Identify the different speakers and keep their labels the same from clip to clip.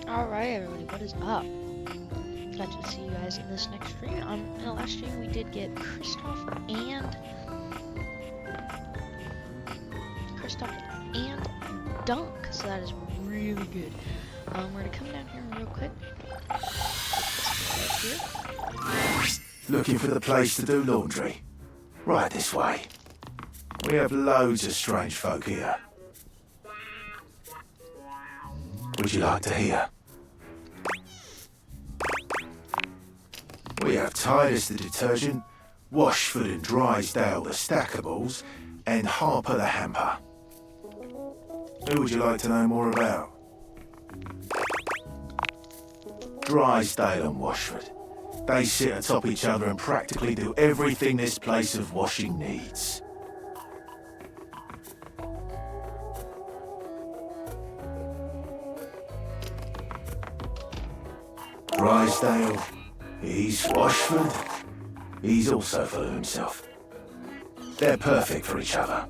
Speaker 1: Alright everybody, what is up? Glad to see you guys in this next stream. In the last stream we did get Kristoff and Dunk, so that is really good. We're gonna come down here real quick. Right here.
Speaker 2: Looking for the place to do laundry? Right this way. We have loads of strange folk here. Would you like to hear? We have Titus the detergent, Washford and Drysdale the stackables, and Harper the hamper. Who would you like to know more about? Drysdale and Washford. They sit atop each other and practically do everything this place of washing needs. Drysdale, he's Washford. He's also full of himself. They're perfect for each other.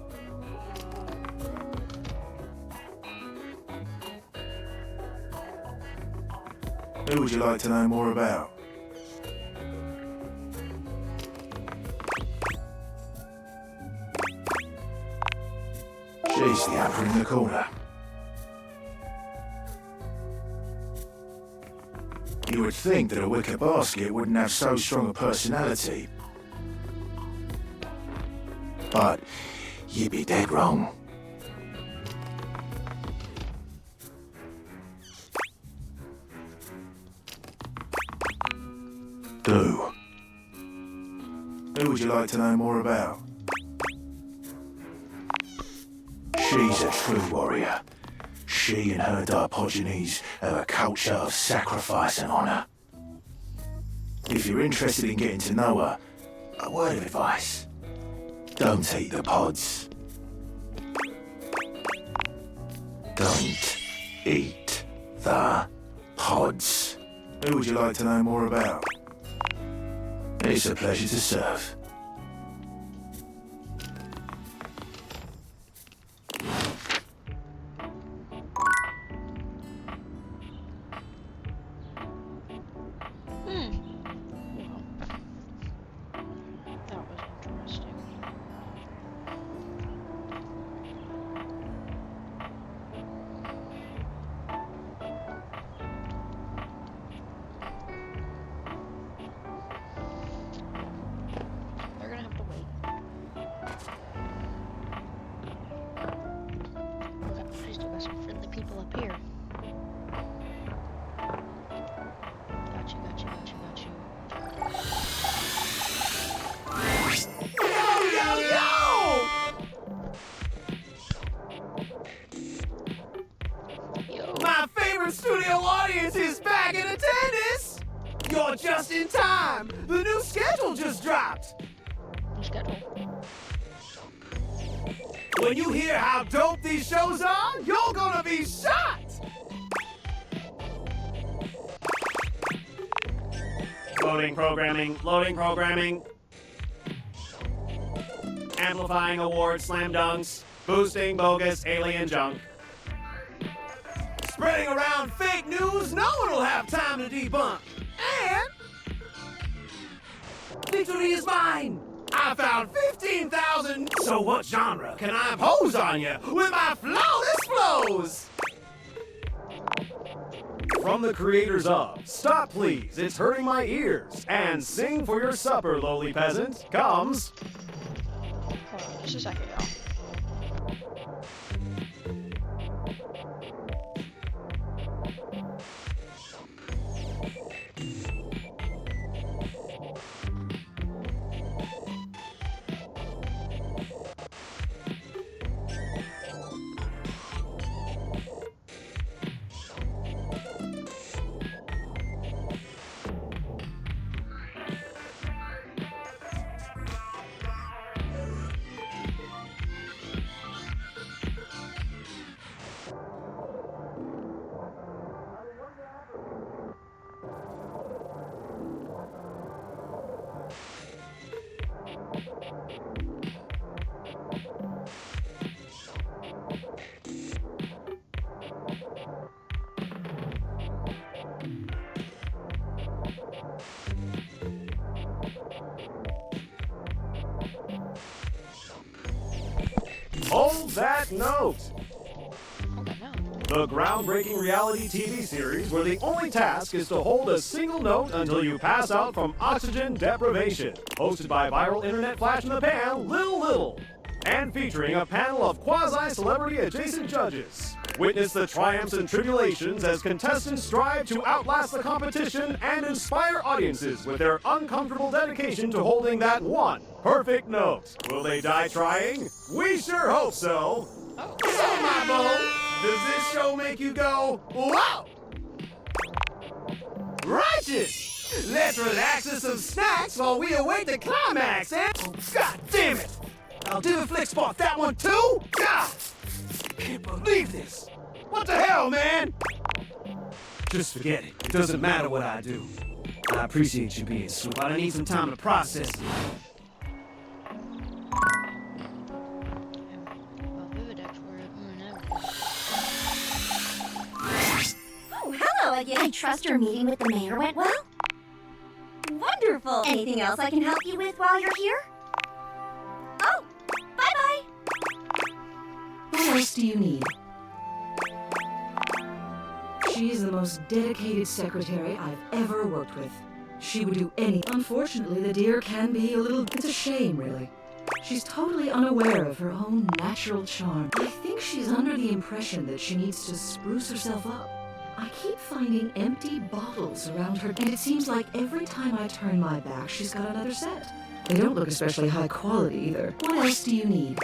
Speaker 2: Who would you like to know more about? She's the hamper in the corner. You would think that a wicker basket wouldn't have so strong a personality. But you'd be dead wrong. Do. Who would you like to know more about? She's a true warrior. She and her Dipogenes have a culture of sacrifice and honor. If you're interested in getting to know her, a word of advice. Don't eat the pods. Don't eat the pods. Who would you like to know more about? It's a pleasure to serve.
Speaker 1: That was interesting. They're gonna have to wait. Okay, I still got some friendly people up here. Got you. Yo.
Speaker 3: My favorite studio audience is back in attendance! You're just in time! The new schedule just dropped!
Speaker 1: New schedule.
Speaker 3: When you hear how dope these shows are, you're gonna be shocked! Loading programming. Amplifying awards, slam dunks, boosting bogus alien junk. Spreading around fake news no one will have time to debunk. And victory is mine! I found 15,000. So what genre can I impose on you with my flawless flows? From the creators of Stop Please, It's Hurting My Ears, and Sing for Your Supper, Lowly Peasant, comes...
Speaker 1: Hold on just a second, y'all.
Speaker 3: Hold that note.
Speaker 1: Oh no.
Speaker 3: The groundbreaking reality TV series where the only task is to hold a single note until you pass out from oxygen deprivation. Hosted by viral internet flash in the pan, Lil Little. And featuring a panel of quasi-celebrity adjacent judges. Witness the triumphs and tribulations as contestants strive to outlast the competition and inspire audiences with their uncomfortable dedication to holding that one perfect note. Will they die trying? We sure hope so. So, my boy, does this show make you go, wow? Righteous! Let's relax with some snacks while we await the climax, eh? God damn it! Aldivaflix bought that one too? God! Can't believe this! What the hell, man? Just forget it. It doesn't matter what I do. I appreciate you being Swoop. I need some time to process it.
Speaker 1: Well, Vividex were
Speaker 4: Oh, hello again. I trust your meeting with the mayor went well? Wonderful. Anything else I can help you with while you're here? Oh, bye-bye.
Speaker 5: What else do you need? She's the most dedicated secretary I've ever worked with. She would do any. Unfortunately, the dear can be a little. It's a shame, really. She's totally unaware of her own natural charm. I think she's under the impression that she needs to spruce herself up. I keep finding empty bottles around her, and it seems like every time I turn my back, she's got another set. They don't look especially high quality either. What else do you need?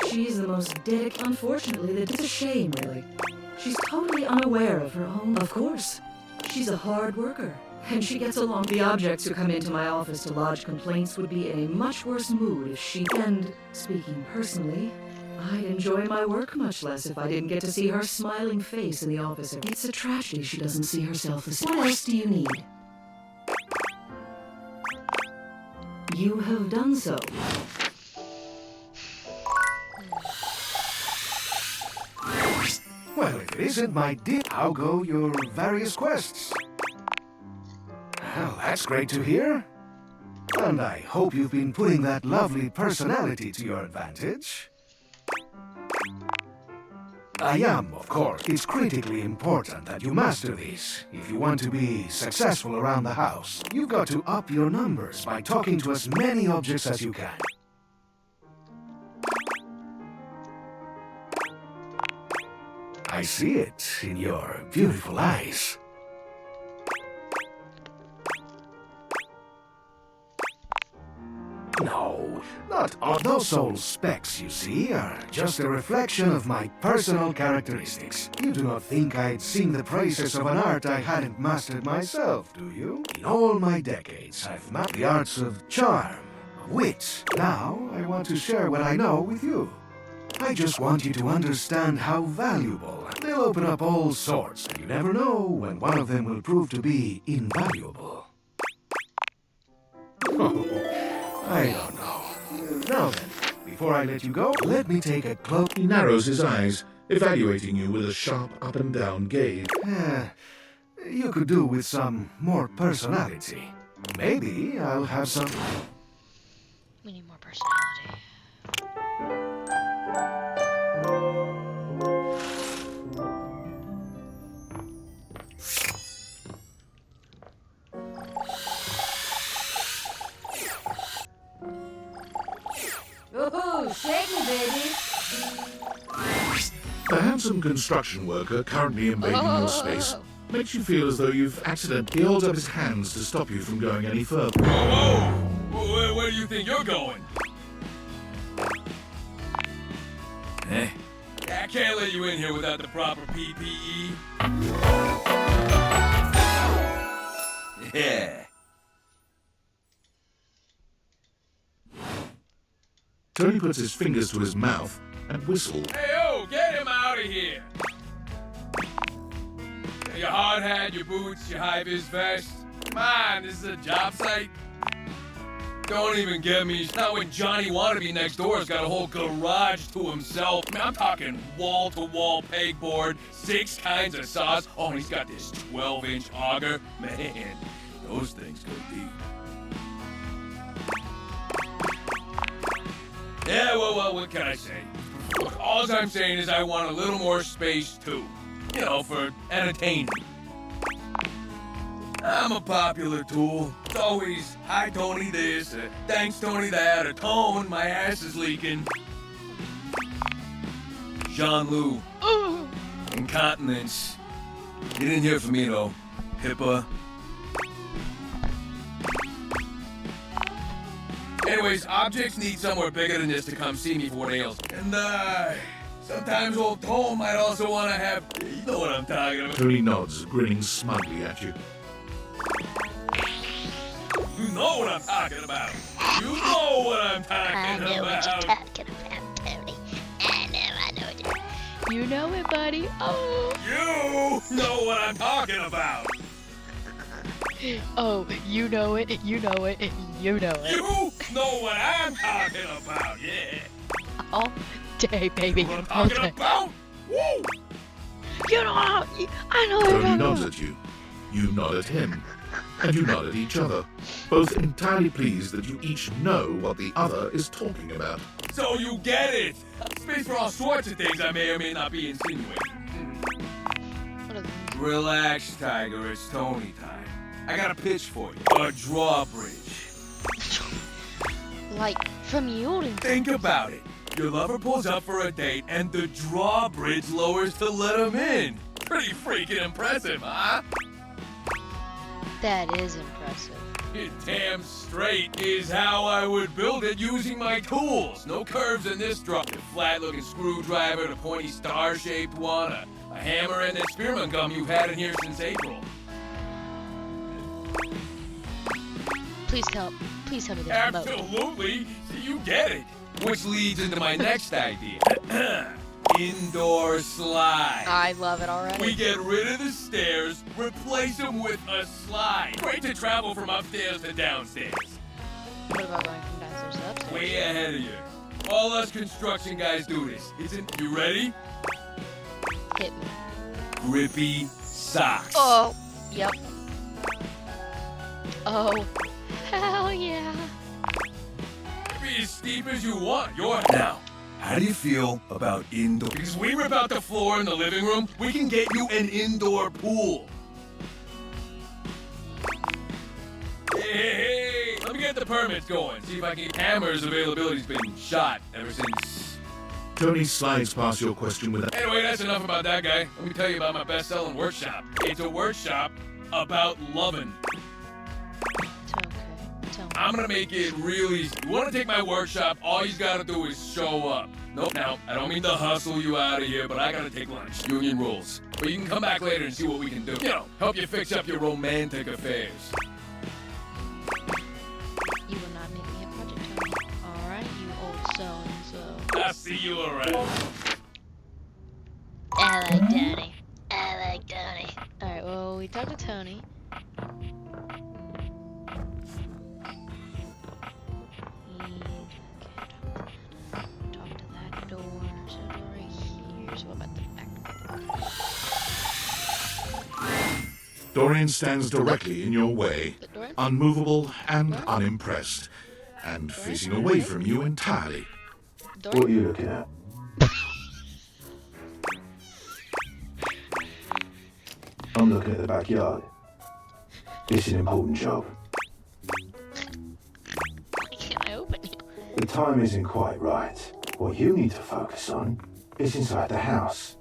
Speaker 5: She's the most dedicated. Unfortunately, it's a shame, really. She's totally unaware of her own. Of course. She's a hard worker, and she gets along. The objects who come into my office to lodge complaints would be in a much worse mood if she. And speaking personally, I'd enjoy my work much less if I didn't get to see her smiling face in the office. It's a tragedy she doesn't see herself as. What else do you need? You have done so.
Speaker 2: Well, if it isn't my dear, how go your various quests? Well, that's great to hear. And I hope you've been putting that lovely personality to your advantage. I am, of course. It's critically important that you master these. If you want to be successful around the house, you've got to up your numbers by talking to as many objects as you can. I see it in your beautiful eyes. No, not all. Those soul specs you see are just a reflection of my personal characteristics. You do not think I'd sing the praises of an art I hadn't mastered myself, do you? In all my decades, I've mastered the arts of charm, of wit. Now, I want to share what I know with you. I just want you to understand how valuable. They'll open up all sorts, and you never know when one of them will prove to be invaluable. Oh, I don't know. Now then, before I let you go, let me take a close...
Speaker 6: He narrows his eyes, evaluating you with a sharp up and down gaze.
Speaker 2: You could do with some more personality. Maybe I'll have some...
Speaker 1: We need more personality.
Speaker 4: Oh, shake me, baby.
Speaker 6: The handsome construction worker currently invading your space makes you feel as though you've accidentally. He holds up his hands to stop you from going any further.
Speaker 7: Whoa! Where do you think you're going?
Speaker 3: Eh?
Speaker 7: I can't let you in here without the proper PPE.
Speaker 3: Yeah.
Speaker 6: Tony puts his fingers to his mouth and whistles.
Speaker 7: Hey, yo, get him out of here! Your hard hat, your boots, your high-vis vest. Come on, this is a job site. Don't even get me. It's not when Johnny Wannabe next door has got a whole garage to himself. I mean, I'm talking wall-to-wall pegboard, 6 kinds of saws. Oh, and he's got this 12-inch auger. Man, those things go deep. Well, what can I say? Look, all I'm saying is I want a little more space, too. You know, for entertainment. I'm a popular tool. It's always, hi, Tony this, thanks, Tony that, or Tone, my ass is leaking. Jean-Loup.
Speaker 1: Oh.
Speaker 7: Incontinence. You didn't hear from me, though. Pippa. Anyways, objects need somewhere bigger than this to come see me for what ails. And, sometimes old Tone might also want to have... You know what I'm talking about.
Speaker 6: Tony nods, grinning smugly at you.
Speaker 7: You know what I'm talking about. You know what I'm talking
Speaker 1: I know
Speaker 7: about.
Speaker 1: what you're talking about, Tony. I know what you're... You know it, buddy. Oh.
Speaker 7: You know what I'm talking about.
Speaker 1: Oh, you know it, you know it, you know it.
Speaker 7: You know what I'm talking about, yeah.
Speaker 1: All day, baby.
Speaker 7: What I'm
Speaker 1: All
Speaker 7: talking
Speaker 1: day.
Speaker 7: about? Woo!
Speaker 1: You know, I know
Speaker 6: Tony
Speaker 1: it.
Speaker 6: nods at you. You nod at him. And you nod at each other, both entirely pleased that you each know what the other is talking about.
Speaker 7: So you get it. Space for all sorts of things I may or may not be insinuating.
Speaker 1: What is it?
Speaker 7: Relax, Tiger. It's Tony time. I got a pitch for you. A drawbridge.
Speaker 1: Like, from Yulin.
Speaker 7: Think about it. Your lover pulls up for a date, and the drawbridge lowers to let him in. Pretty freaking impressive, huh?
Speaker 1: That is impressive.
Speaker 7: It damn straight is how I would build it using my tools. No curves in this draw. The flat-looking screwdriver, the pointy star-shaped one, a hammer, and the spearmint gum you've had in here since April.
Speaker 1: Please tell me there's a moat.
Speaker 7: Absolutely. See, you get it. Which leads into my next idea. Indoor slide.
Speaker 1: I love it already.
Speaker 7: We get rid of the stairs, replace them with a slide. Great to travel from upstairs to downstairs.
Speaker 1: What about going from downstairs to upstairs?
Speaker 7: Way ahead of you. All us construction guys do this. You ready?
Speaker 1: Hit me.
Speaker 7: Grippy socks.
Speaker 1: Oh, yep. Oh, hell yeah.
Speaker 7: Be as steep as you want. Now, how do you feel about indoor? Because we rip out the floor in the living room, we can get you an indoor pool. Hey, let me get the permits going. See if I can get Hammer's availability's been shot ever since.
Speaker 6: Tony slides past your question with a...
Speaker 7: Anyway, that's enough about that guy. Let me tell you about my best-selling workshop. It's a workshop about loving.
Speaker 1: Tell me.
Speaker 7: I'm gonna make it real easy. You wanna take my workshop, all you gotta do is show up. Nope, now, I don't mean to hustle you out of here, but I gotta take lunch. Union rules. But you can come back later and see what we can do. You know, help you fix up your romantic affairs.
Speaker 1: You will not make me a project, Tony. Alright, you old so-and-so.
Speaker 7: I'll see you around.
Speaker 1: I like Tony. Alright, well, we talked to Tony. Talk to that door. So right here. So what about the back door?
Speaker 6: Dorian stands directly in your way,
Speaker 1: The door?
Speaker 6: unmovable and unimpressed, and facing away from you entirely.
Speaker 2: What are
Speaker 1: Door?
Speaker 2: you looking at? I'm looking at the backyard. It's an important job.
Speaker 1: Why can't I open you?
Speaker 2: The time isn't quite right. What you need to focus on is inside the house.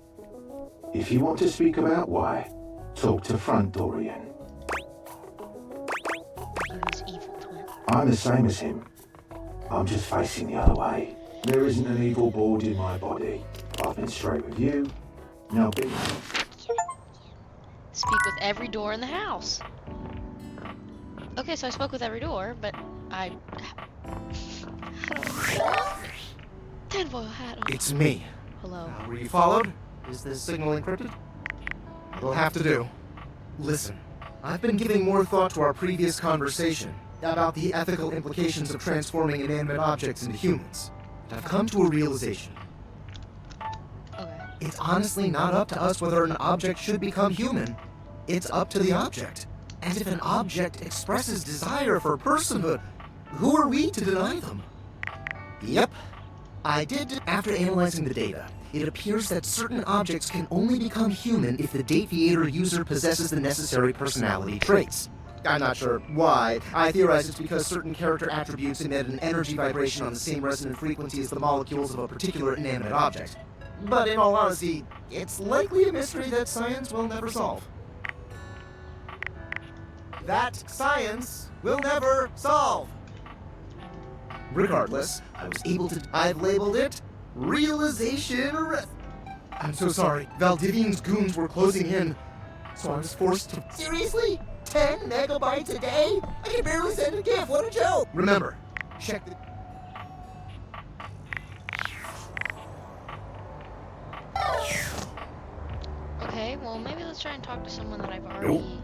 Speaker 2: If you want to speak about why, talk to Front Dorian.
Speaker 1: Who's evil twin?
Speaker 2: I'm the same as him. I'm just facing the other way. There isn't an evil board in my body. I've been straight with you. Now be...
Speaker 1: Speak with every door in the house. Okay, so I spoke with every door, but I don't know. Tinfoil hat on.
Speaker 8: It's me.
Speaker 1: Hello.
Speaker 8: Were you followed? Is this signal encrypted? It'll have to do. Listen, I've been giving more thought to our previous conversation about the ethical implications of transforming inanimate objects into humans. And I've come to a realization.
Speaker 1: Okay.
Speaker 8: It's honestly not up to us whether an object should become human. It's up to the object. And if an object expresses desire for personhood, who are we to deny them? Yep. After analyzing the data, it appears that certain objects can only become human if the Dateator user possesses the necessary personality traits. I'm not sure why. I theorize it's because certain character attributes emit an energy vibration on the same resonant frequency as the molecules of a particular inanimate object. But in all honesty, it's likely a mystery that science will never solve. That science will never solve! Regardless, I've labeled it Realization Arrest. I'm so sorry. Valdivian's goons were closing in, so I was forced to... Seriously? 10 megabytes a day? I can barely send a GIF, what a joke! Remember, check the...
Speaker 1: Okay, well maybe let's try and talk to someone that I've already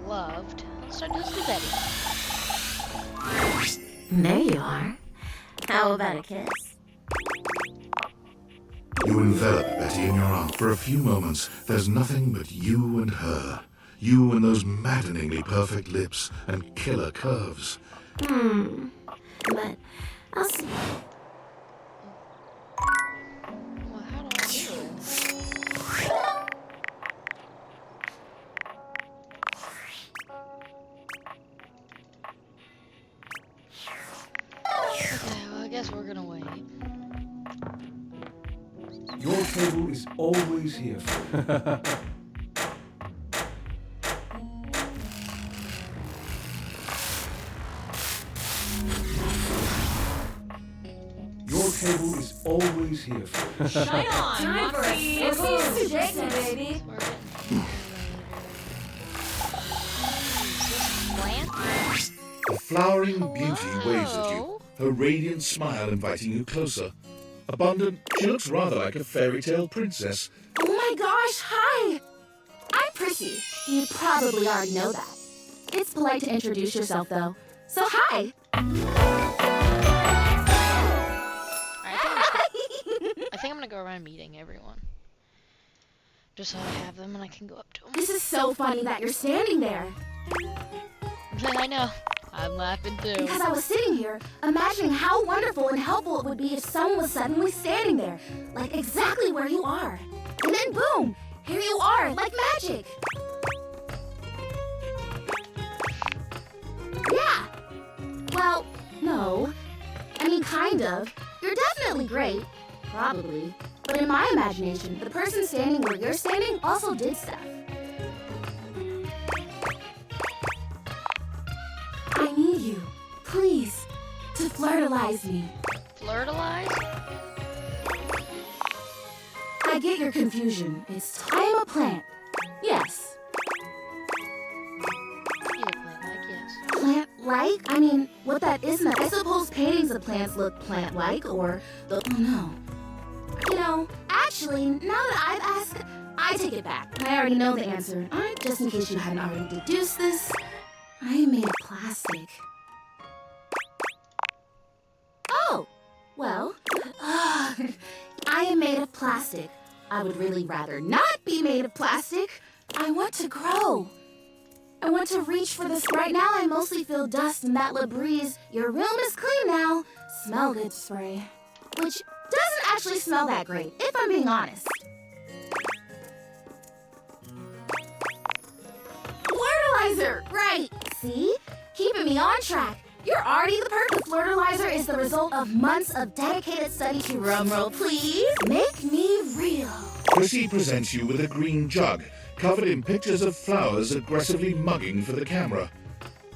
Speaker 1: loved. Let's do Betty.
Speaker 4: There you are. How about a kiss?
Speaker 6: You envelop Betty in your arms. For a few moments, there's nothing but you and her. You and those maddeningly perfect lips and killer curves.
Speaker 4: But I'll see.
Speaker 1: Well, how do I do it? Okay, well, I guess we're gonna wait.
Speaker 9: Your table is always here for you. Your table is always here for you.
Speaker 5: Shine on!
Speaker 4: Time for a sissy suggestion, baby.
Speaker 1: We're getting Is this plant?
Speaker 6: A flowering beauty waves at you,
Speaker 1: Hello?
Speaker 6: her radiant smile inviting you closer. Abundant, she looks rather like a fairy tale princess.
Speaker 4: Oh my gosh, hi! I'm Prissy. You probably already know that. It's polite to introduce yourself, though. So hi!
Speaker 1: I think I'm gonna go around meeting everyone. Just so I have them and I can go up to them.
Speaker 4: This is so funny that you're standing there.
Speaker 1: I know. I'm laughing too.
Speaker 4: Because I was sitting here, imagining how wonderful and helpful it would be if someone was suddenly standing there, like exactly where you are. And then boom, here you are, like magic. Yeah. Well, no. I mean, kind of. You're definitely great. Probably. But in my imagination, the person standing where you're standing also did stuff. I need you, please, to flirtalize me.
Speaker 1: Flirtalize?
Speaker 4: I get your confusion. I am a plant. Yes.
Speaker 1: He's a plant, like, yes.
Speaker 4: Plant-like? I mean, what that isn't. I suppose paintings of plants look plant-like, or the... Oh, no. You know, actually, now that I've asked, I take it back. I already know the answer. Just in case you hadn't already deduced this, I am made of plastic. Oh, well, I am made of plastic. I would really rather not be made of plastic. I want to grow. I want to reach for this. Right now, I mostly feel dust and that Labreeze, your room is clean now, smell good spray. Which doesn't actually smell that great, if I'm being honest. Flirtalizer, right. See? Keeping me on track. You're already the perfect flirtalizer is the result of months of dedicated study to drumroll, please. Make me real.
Speaker 6: Prissy presents you with a green jug, covered in pictures of flowers aggressively mugging for the camera.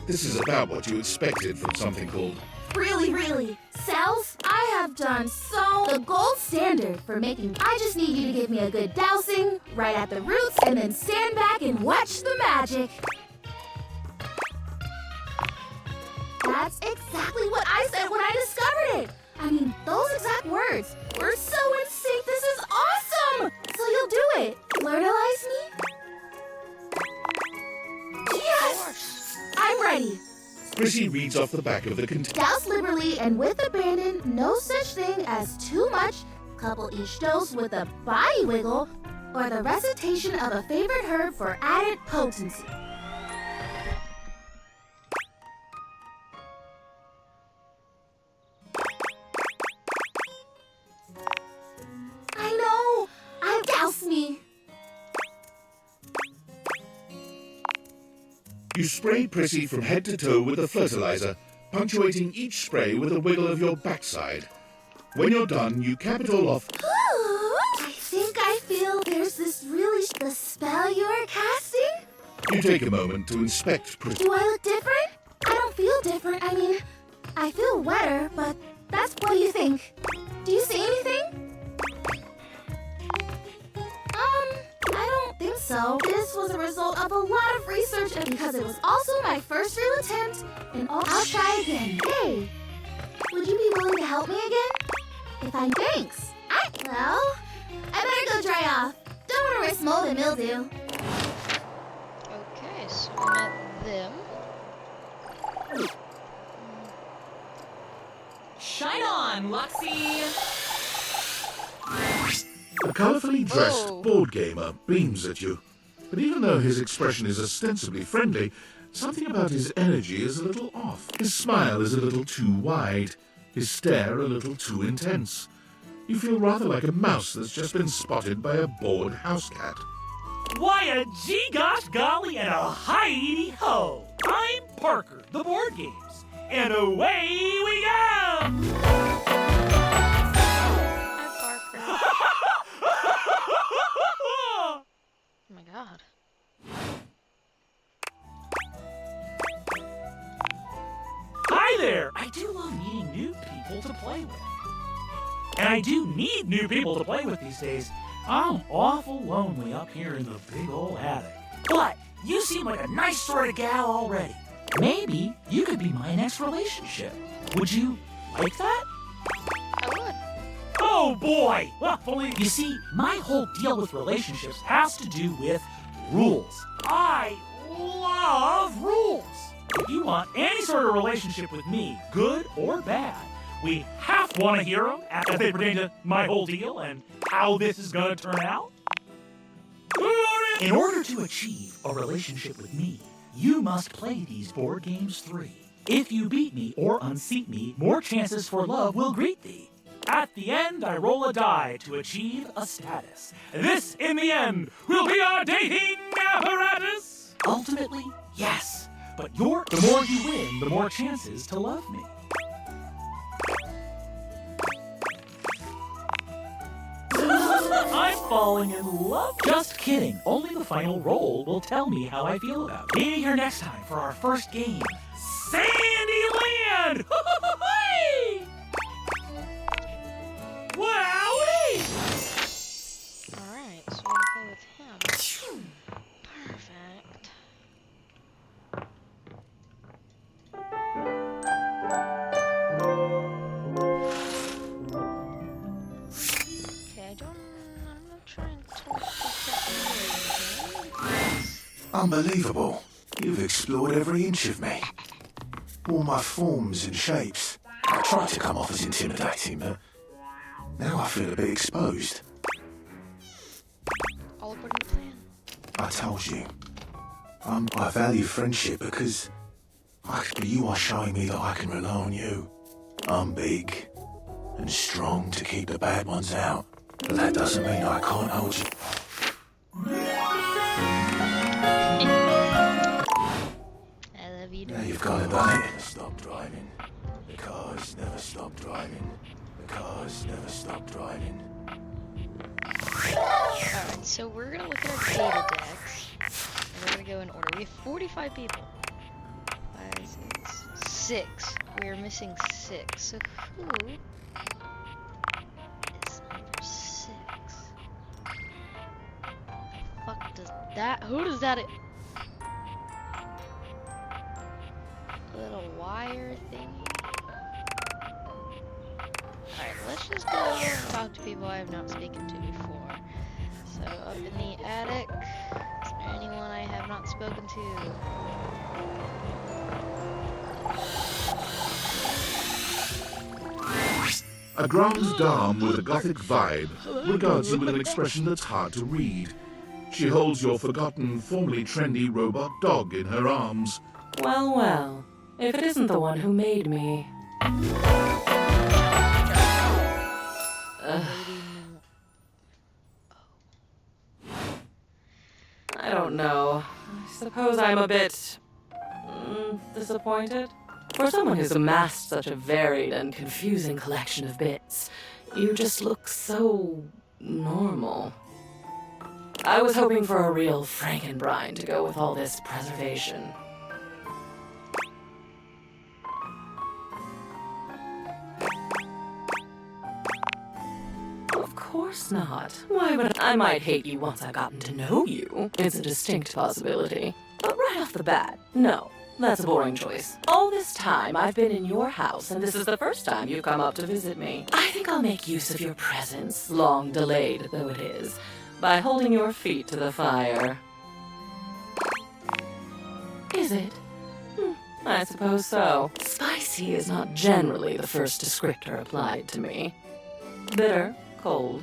Speaker 6: This is about what you expected from something called...
Speaker 4: Really, really. Self, I have done so... The gold standard for making... I just need you to give me a good dousing, right at the roots, and then stand back and watch the magic. That's exactly what I said when I discovered it. I mean, those exact words. We're so in sync. This is awesome. So you'll do it. Flirtalize me? Yes! I'm ready.
Speaker 6: Prissy reads off the back of the container.
Speaker 4: Douse liberally and with abandon, no such thing as too much. Couple each dose with a body wiggle or the recitation of a favorite herb for added potency.
Speaker 6: You spray Prissy from head to toe with the fertilizer, punctuating each spray with a wiggle of your backside. When you're done, you cap it all off.
Speaker 4: Ooh, I think I feel there's the spell you're casting?
Speaker 6: You take a moment to inspect Prissy.
Speaker 4: Do I look different? I don't feel different. I mean, I feel wetter, but what do you think? Do you see anything? I don't think so. This was a result of a lot of research and because it was also my first real attempt, and I'll try again. Hey, would you be willing to help me again? Thanks. Well, I better go dry off. Don't want to risk mold and mildew.
Speaker 1: Okay, so we met them.
Speaker 10: Shine on, Luxie!
Speaker 6: A colourfully dressed
Speaker 1: Whoa.
Speaker 6: board gamer beams at you. But even though his expression is ostensibly friendly, something about his energy is a little off. His smile is a little too wide. His stare a little too intense. You feel rather like a mouse that's just been spotted by a bored house cat.
Speaker 11: Why a gee gosh golly and a hi-de ho! I'm Parker, the board games, and away we go!
Speaker 1: Oh my god.
Speaker 11: Hi there! I do love meeting new people to play with. And I do need new people to play with these days. I'm awful lonely up here in the big old attic. But you seem like a nice sort of gal already. Maybe you could be my next relationship. Would you like that?
Speaker 1: I would.
Speaker 11: Oh boy! Well, if only you see, my whole deal with relationships has to do with rules. I love rules. If you want any sort of relationship with me, good or bad, we have to want to hear them as they pertain to my whole deal and how this is going to turn out. In order to achieve a relationship with me, you must play these board games 3. If you beat me or unseat me, more chances for love will greet thee. At the end, I roll a die to achieve a status. This, in the end, will be our dating apparatus. Ultimately, yes. But the more you win, the more chances to love me. I'm falling in love. Just kidding. Only the final roll will tell me how I feel about it. Meet me here next time for our first game, Sandyland! Wowee!
Speaker 1: Alright, so we're gonna play with him. Perfect. Okay, I'm not trying to talk to that.
Speaker 2: Unbelievable. You've explored every inch of me. All my forms and shapes. I tried to come off as intimidating, but now I feel a bit exposed.
Speaker 1: All according to plan.
Speaker 2: I told you. I value friendship because you are showing me that I can rely on you. I'm big and strong to keep the bad ones out, but that doesn't mean I can't hold you.
Speaker 1: I love you.
Speaker 2: Now you've gone and done it. Stop driving. The cars never stop driving. The cars never stop driving.
Speaker 1: Alright, so we're gonna look at our data decks. And we're gonna go in order. We have 45 people. 5, 6, 6. We are missing 6. So who is number 6? The fuck does that? Who does that? Little wire thingy. Alright, let's just go and talk to people I have not spoken to before. So, up in the attic, is there anyone I have not spoken to?
Speaker 6: A grande dame with a gothic vibe regards you with an expression that's hard to read. She holds your forgotten, formerly trendy robot dog in her arms.
Speaker 10: Well, well, if it isn't the one who made me. I don't know. I suppose I'm a bit Disappointed? For someone who's amassed such a varied and confusing collection of bits, you just look so normal. I was hoping for a real Frankenbrine to go with all this preservation. Of course not. Why would I might hate you once I've gotten to know you. It's a distinct possibility. But right off the bat, no. That's a boring choice. All this time, I've been in your house, and this is the first time you've come up to visit me. I think I'll make use of your presence, long delayed though it is, by holding your feet to the fire. Is it? I suppose so. Spicy is not generally the first descriptor applied to me. Bitter, cold,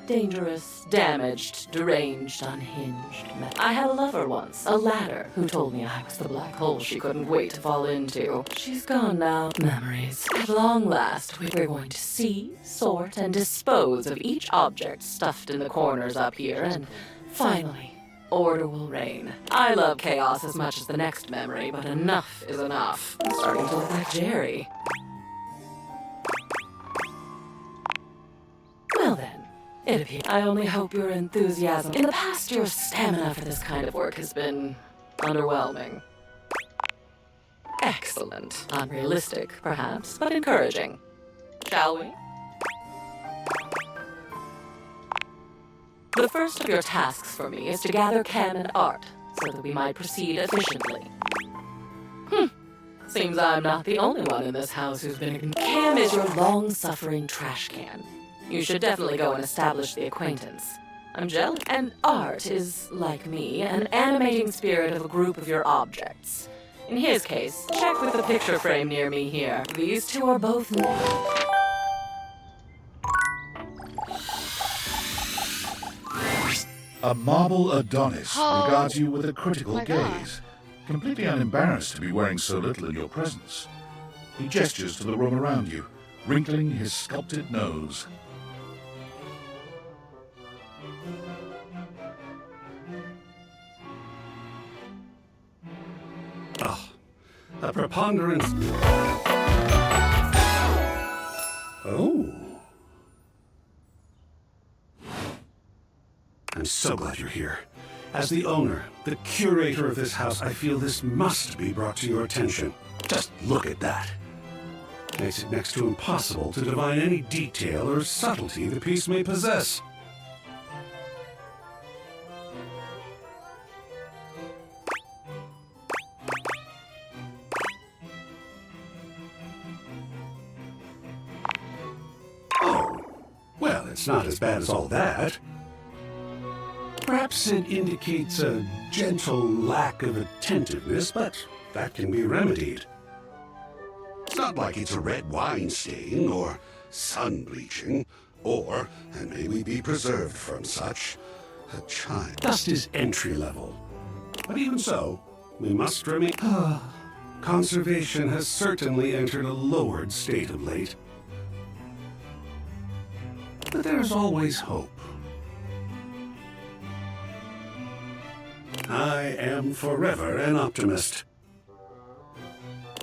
Speaker 10: dangerous, damaged, deranged, unhinged. I had a lover once, a ladder, who told me I was the black hole she couldn't wait to fall into. She's gone now. Memories. At long last, we're going to see, sort, and dispose of each object stuffed in the corners up here, and finally, order will reign. I love chaos as much as the next memory, but enough is enough. I'm starting to look like Jerry. Well then. It appears. I only hope your enthusiasm. In the past, your stamina for this kind of work has been underwhelming. Excellent. Unrealistic, perhaps, but encouraging. Shall we? The first of your tasks for me is to gather Cam and Art, so that we might proceed efficiently. Seems I'm not the only one in this house who's been... Cam is your long-suffering trash can. You should definitely go and establish the acquaintance. I'm jealous. And Art is, like me, an animating spirit of a group of your objects. In his case, check with the picture frame near me here. These two are both...
Speaker 6: A marble Adonis
Speaker 1: Oh.
Speaker 6: regards you with a critical
Speaker 1: My God.
Speaker 6: gaze, completely unembarrassed to be wearing so little in your presence. He gestures to the room around you, wrinkling his sculpted nose.
Speaker 9: A preponderance. Oh. I'm so glad you're here. As the owner, the curator of this house, I feel this must be brought to your attention. Just look at that. Makes it next to impossible to divine any detail or subtlety the piece may possess. Well, it's not as bad as all that. Perhaps it indicates a gentle lack of attentiveness, but that can be remedied.
Speaker 12: It's not like it's a red wine stain or sun bleaching, or, and may we be preserved from such, a child.
Speaker 9: Dust is entry level. But even so, we must remain... Conservation has certainly entered a lowered state of late. But there's always hope. I am forever an optimist.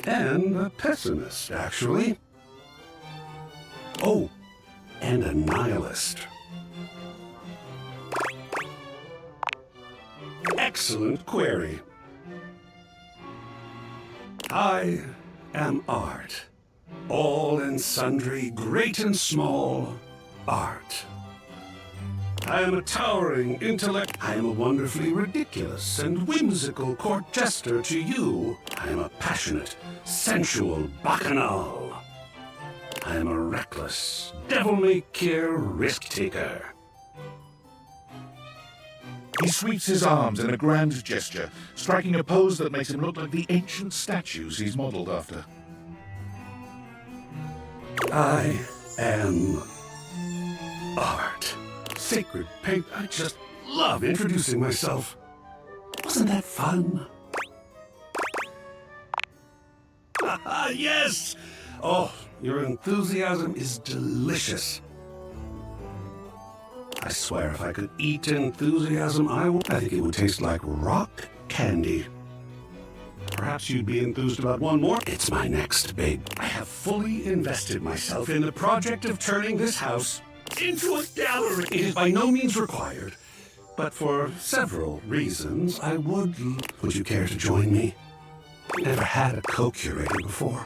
Speaker 9: And a pessimist, actually. Oh, and a nihilist. Excellent query. I am art. All and sundry, great and small, art. I am a towering intellect. I am a wonderfully ridiculous and whimsical court jester to you. I am a passionate, sensual bacchanal. I am a reckless, devil-may-care risk-taker.
Speaker 6: He sweeps his arms in a grand gesture, striking a pose that makes him look like the ancient statues he's modeled after.
Speaker 9: I am art. Sacred paint. I just love introducing myself. Wasn't that fun? Yes! Oh, your enthusiasm is delicious. I swear if I could eat enthusiasm, I think it would taste like rock candy. Perhaps perhaps you'd be enthused about one more. It's my next big. I have fully invested myself in the project of turning this house into a gallery. It is by no means required, but for several reasons, I would. Would you care to join me? Never had a co-curator before.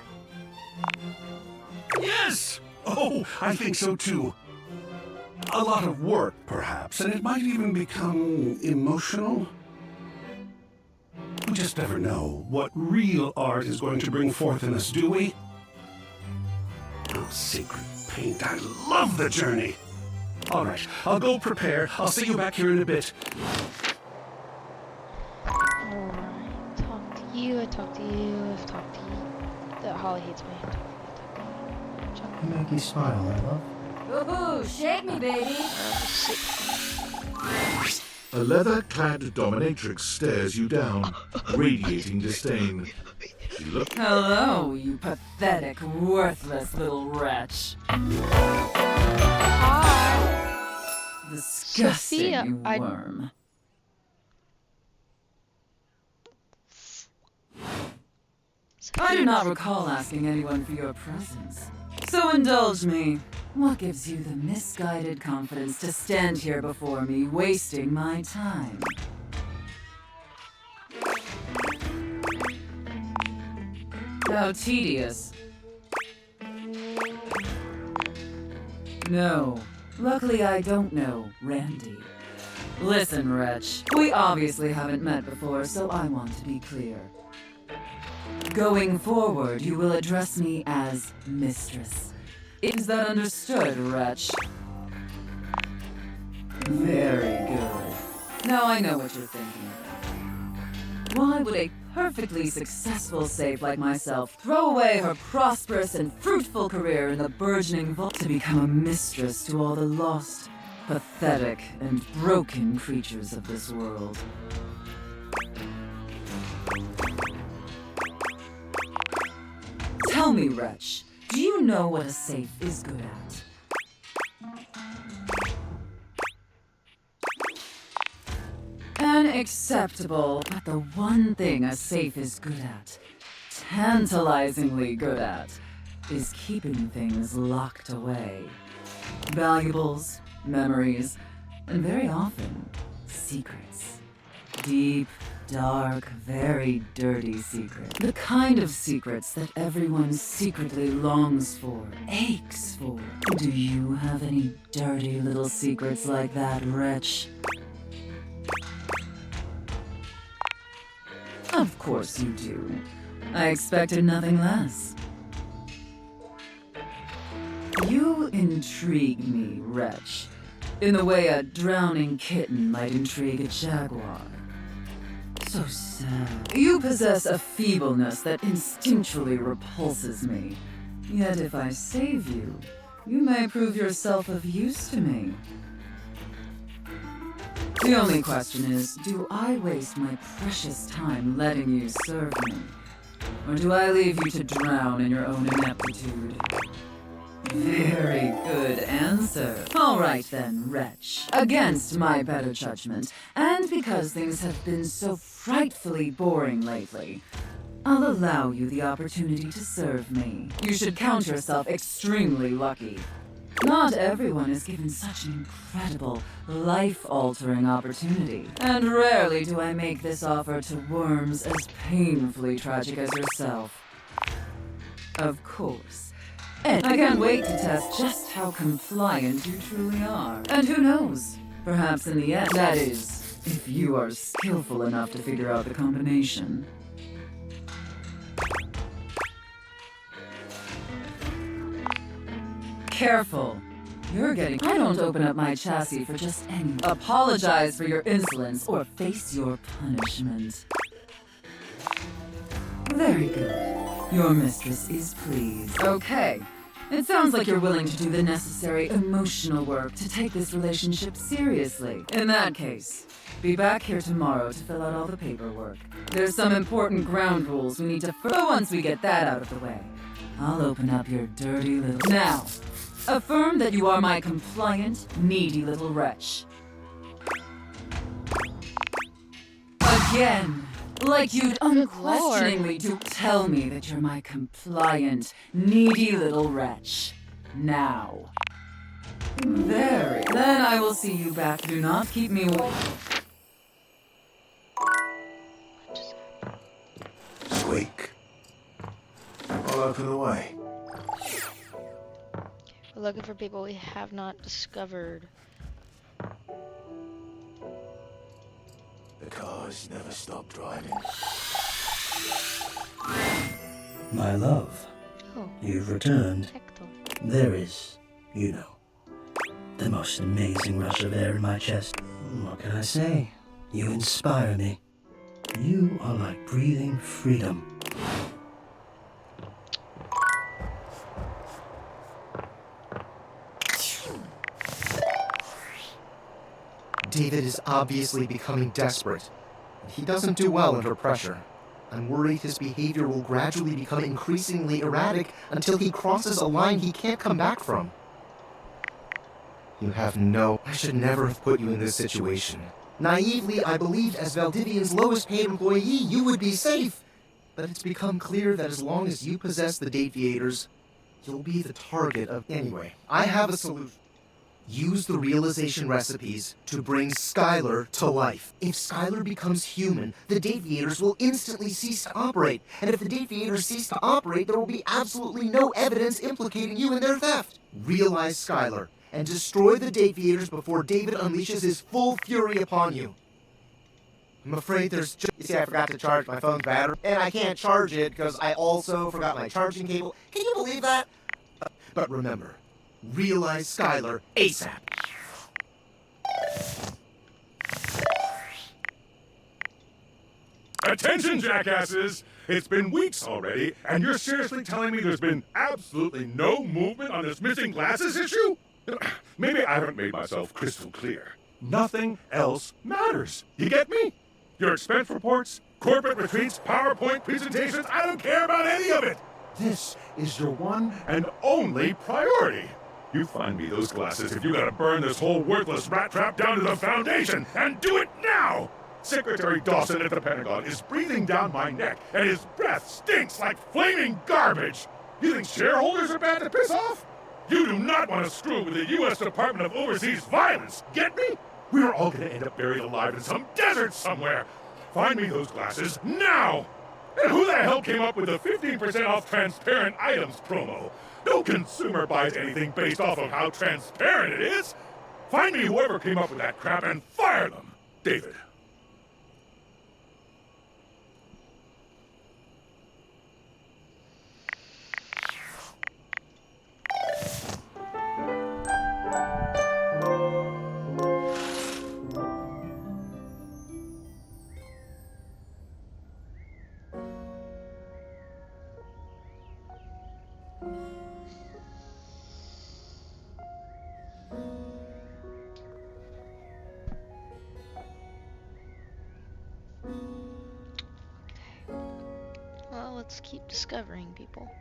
Speaker 9: Yes! Oh, I think so too. A lot of work, perhaps, and it might even become emotional. We just never know what real art is going to bring forth in us, do we? Oh, sacred paint, I love the journey. All right, I'll go prepare. I'll see you back here in a bit.
Speaker 1: Alright, talk to you, I talk to you, I've talked to you. Holly hates me.
Speaker 8: You make you smile, I love.
Speaker 5: Woohoo! Shake me, baby!
Speaker 6: A leather-clad dominatrix stares you down, radiating disdain. She looks.
Speaker 10: Hello, you pathetic, worthless little wretch. Disgusting,
Speaker 1: Sophia,
Speaker 10: you worm. I do not recall asking anyone for your presence. So indulge me. What gives you the misguided confidence to stand here before me, wasting my time? How tedious. No. Luckily, I don't know Randy. Listen, wretch. We obviously haven't met before, so I want to be clear. Going forward, you will address me as Mistress. Is that understood, wretch? Very good. Now I know what you're thinking. Why would a perfectly successful sage like myself throw away her prosperous and fruitful career in the burgeoning vault to become a mistress to all the lost, pathetic, and broken creatures of this world? Tell me, wretch, do you know what a safe is good at? Unacceptable, but the one thing a safe is good at, tantalizingly good at, is keeping things locked away. Valuables, memories, and very often, secrets. Deep, dark, very dirty secrets. The kind of secrets that everyone secretly longs for, aches for. Do you have any dirty little secrets like that, wretch? Of course you do. I expected nothing less. You intrigue me, wretch, in the way a drowning kitten might intrigue a jaguar. So sad. You possess a feebleness that instinctually repulses me. Yet if I save you, you may prove yourself of use to me. The only question is, do I waste my precious time letting you serve me? Or do I leave you to drown in your own ineptitude? Very good answer. All right then, wretch. Against my better judgment, and because things have been so frightfully boring lately, I'll allow you the opportunity to serve me. You should count yourself extremely lucky. Not everyone is given such an incredible, life-altering opportunity. And rarely do I make this offer to worms as painfully tragic as yourself. Of course. And I can't wait to test just how compliant you truly are. And who knows? Perhaps in the end, that is, if you are skillful enough to figure out the combination. Careful. You're getting... I don't open up my chassis for just any... Apologize for your insolence or face your punishment. Very good. Your mistress is pleased. Okay. It sounds like you're willing to do the necessary emotional work to take this relationship seriously. In that case, be back here tomorrow to fill out all the paperwork. There's some important ground rules we need to... But once we get that out of the way, I'll open up your dirty little... Now, affirm that you are my compliant, needy little wretch. Again. Like you'd
Speaker 1: Lord.
Speaker 10: unquestioningly do. Tell me that you're my compliant, needy little wretch. Now. Very. Then I will see you back. Do not keep me
Speaker 2: Squeak. I'll open the way.
Speaker 1: We're looking for people we have not discovered.
Speaker 2: The cars never stop driving.
Speaker 13: My love,
Speaker 1: Oh,
Speaker 13: you've returned.
Speaker 1: Hector.
Speaker 13: There is, you know, the most amazing rush of air in my chest. What can I say? You inspire me. You are like breathing freedom.
Speaker 8: David is obviously becoming desperate. He doesn't do well under pressure. I'm worried his behavior will gradually become increasingly erratic until he crosses a line he can't come back from. You have no... I should never have put you in this situation. Naively, I believed as Valdivian's lowest paid employee, you would be safe. But it's become clear that as long as you possess the Dateviators, you'll be the target of... Anyway, I have a solution. Use the realization recipes to bring Skylar to life. If Skylar becomes human, the Dateviators will instantly cease to operate. And if the Dateviators cease to operate, there will be absolutely no evidence implicating you in their theft. Realize Skylar, and destroy the Dateviators before David unleashes his full fury upon you. I'm afraid there's just... You see, I forgot to charge my phone's battery, and I can't charge it because I also forgot my charging cable. Can you believe that? But remember, realize Skylar ASAP.
Speaker 6: Attention, jackasses! It's been weeks already, and you're seriously telling me there's been absolutely no movement on this missing glasses issue? Maybe I haven't made myself crystal clear. Nothing else matters. You get me? Your expense reports, corporate retreats, PowerPoint presentations, I don't care about any of it! This is your one and only priority. You find me those glasses if you gotta burn this whole worthless rat trap down to the foundation, and do it now! Secretary Dawson at the Pentagon is breathing down my neck, and his breath stinks like flaming garbage! You think shareholders are bad to piss off? You do not want to screw with the U.S. Department of Overseas Violence, get me? We're all gonna end up buried alive in some desert somewhere! Find me those glasses now! And who the hell came up with the 15% off transparent items promo? No consumer buys anything based off of how transparent it is! Find me whoever came up with that crap and fire them! David.
Speaker 1: Well, let's keep discovering people.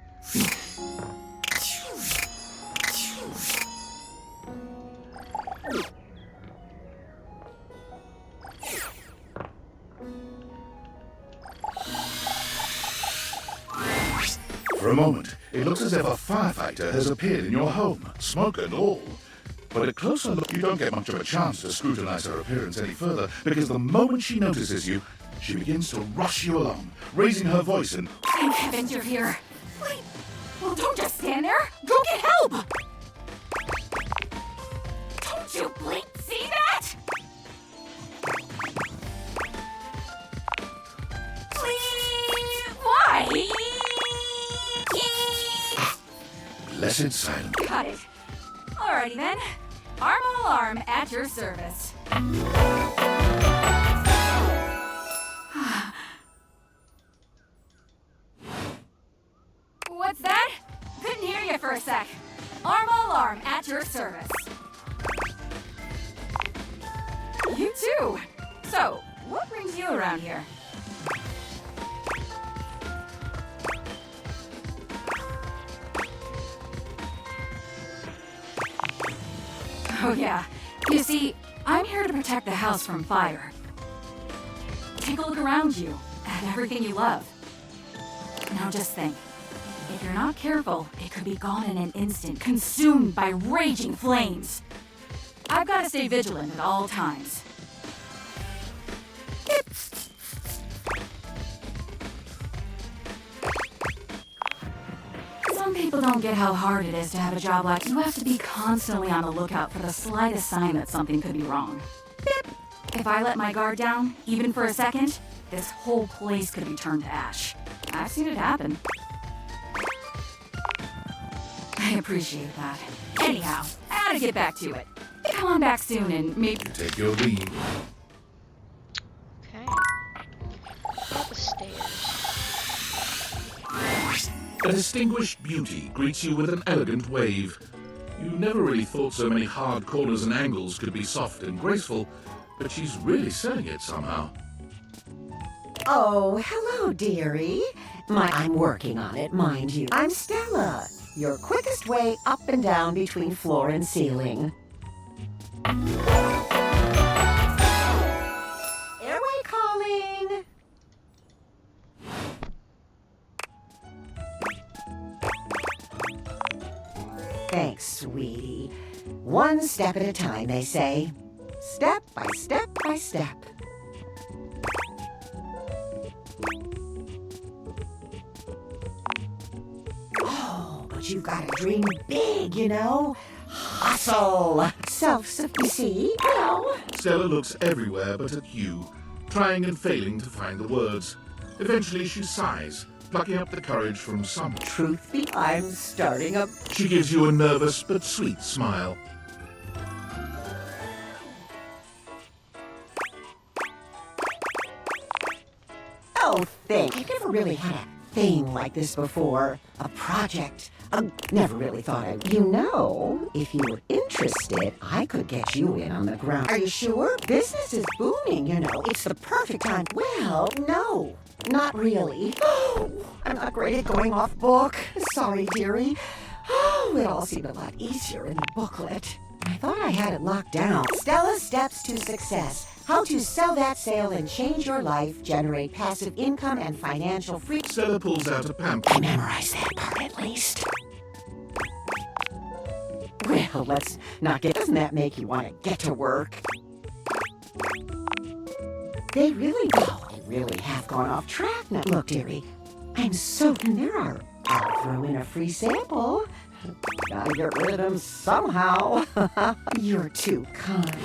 Speaker 6: For a moment, it looks as if a firefighter has appeared in your home, smoke and all. But at closer look, you don't get much of a chance to scrutinize her appearance any further, because the moment she notices you, she begins to rush you along, raising her voice and...
Speaker 4: Thank heavens you're here. Wait, well, don't just stand there. Go get help. Don't you blink see that? Please, why?
Speaker 6: Blessed silence.
Speaker 4: Got it. Alrighty then. Armo Alarm at your service. What's that? Couldn't hear you for a sec. Armo Alarm at your service. You too. So, what brings you around here? Oh yeah. You see, I'm here to protect the house from fire. Take a look around you.
Speaker 14: have everything you love. Now just think. If you're not careful, it could be gone in an instant, consumed by raging flames. I've got to stay vigilant at all times. Some people don't get how hard it is to have a job like you have to be constantly on the lookout for the slightest sign that something could be wrong. If I let my guard down, even for a second, this whole place could be turned to ash. I've seen it happen. I appreciate that. Anyhow, I gotta get back to it. Come on back soon and maybe
Speaker 6: Take your leave.
Speaker 1: Okay. Up the stairs.
Speaker 6: A distinguished beauty greets you with an elegant wave. You never really thought so many hard corners and angles could be soft and graceful, but she's really selling it somehow.
Speaker 15: Oh, hello, dearie. I'm working on it, mind you. I'm Stella, your quickest way up and down between floor and ceiling. Airway calling. Thanks, sweetie. One step at a time, they say. Step by step by step. Oh, but you've got to dream big, you know? Hustle! Self-sufficiency. Hello.
Speaker 6: Stella looks everywhere but at you, trying and failing to find the words. Eventually she sighs, plucking up the courage from some.
Speaker 15: Truth be, I'm starting up.
Speaker 6: She gives you a nervous but sweet smile.
Speaker 15: Oh, thanks. I've never really had a thing like this before. A project. Never really thought I'd... You know, if you were interested, I could get you in on the ground. Are you sure? Business is booming, you know. It's the perfect time. Well, no. Not really. Oh, I'm not great at going off book. Sorry, dearie. Oh, it all seemed a lot easier in the booklet. I thought I had it locked down. Stella's Steps to Success. How to sell that sale and change your life, generate passive income and financial freedom.
Speaker 6: Stella pulls out a pamphlet.
Speaker 15: I memorized that part at least. Well, let's not get... Doesn't that make you want to get to work? They really have gone off track now. Look, dearie, I'm so... I'll throw in a free sample. Gotta get rid of them somehow. You're too kind.